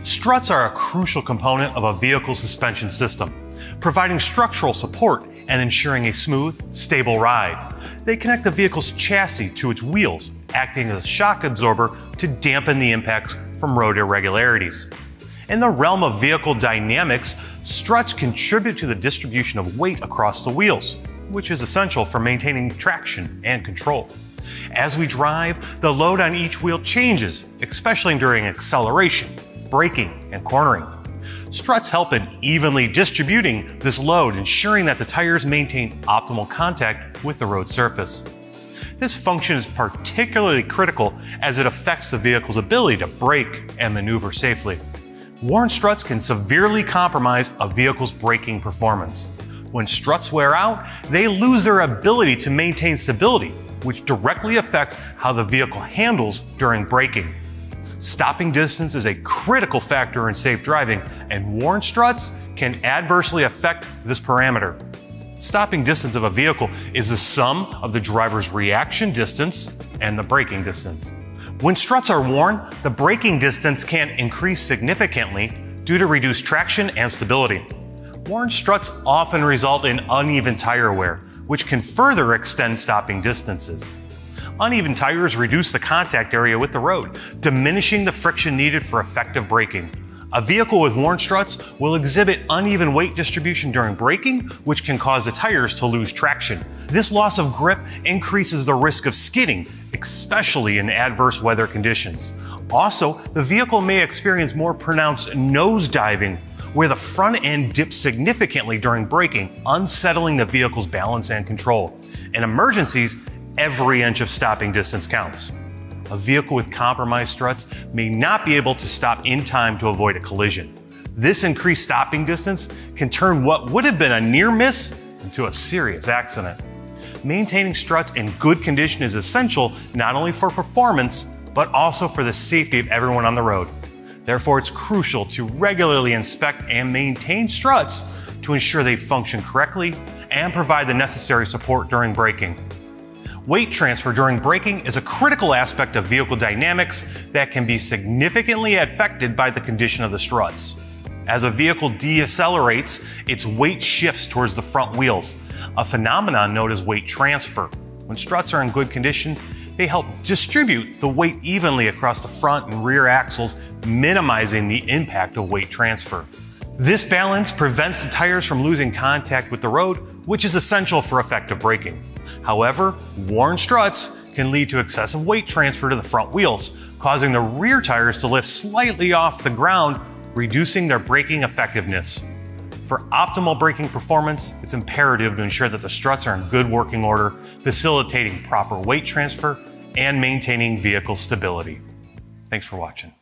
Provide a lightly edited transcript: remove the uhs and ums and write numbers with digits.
Struts are a crucial component of a vehicle's suspension system, providing structural support and ensuring a smooth, stable ride. They connect the vehicle's chassis to its wheels, acting as a shock absorber to dampen the impacts from road irregularities. In the realm of vehicle dynamics, struts contribute to the distribution of weight across the wheels, which is essential for maintaining traction and control. As we drive, the load on each wheel changes, especially during acceleration, braking, and cornering. Struts help in evenly distributing this load, ensuring that the tires maintain optimal contact with the road surface. This function is particularly critical as it affects the vehicle's ability to brake and maneuver safely. Worn struts can severely compromise a vehicle's braking performance. When struts wear out, they lose their ability to maintain stability, which directly affects how the vehicle handles during braking. Stopping distance is a critical factor in safe driving, and worn struts can adversely affect this parameter. Stopping distance of a vehicle is the sum of the driver's reaction distance and the braking distance. When struts are worn, the braking distance can increase significantly due to reduced traction and stability. Worn struts often result in uneven tire wear, which can further extend stopping distances. Uneven tires reduce the contact area with the road, diminishing the friction needed for effective braking. A vehicle with worn struts will exhibit uneven weight distribution during braking, which can cause the tires to lose traction. This loss of grip increases the risk of skidding, especially in adverse weather conditions. Also, the vehicle may experience more pronounced nosediving, where the front end dips significantly during braking, unsettling the vehicle's balance and control. In emergencies, every inch of stopping distance counts. A vehicle with compromised struts may not be able to stop in time to avoid a collision. This increased stopping distance can turn what would have been a near miss into a serious accident. Maintaining struts in good condition is essential not only for performance, but also for the safety of everyone on the road. Therefore, it's crucial to regularly inspect and maintain struts to ensure they function correctly and provide the necessary support during braking. Weight transfer during braking is a critical aspect of vehicle dynamics that can be significantly affected by the condition of the struts. As a vehicle decelerates, its weight shifts towards the front wheels, a phenomenon known as weight transfer. When struts are in good condition, they help distribute the weight evenly across the front and rear axles, minimizing the impact of weight transfer. This balance prevents the tires from losing contact with the road, which is essential for effective braking. However, worn struts can lead to excessive weight transfer to the front wheels, causing the rear tires to lift slightly off the ground, reducing their braking effectiveness. For optimal braking performance, it's imperative to ensure that the struts are in good working order, facilitating proper weight transfer and maintaining vehicle stability. Thanks for watching.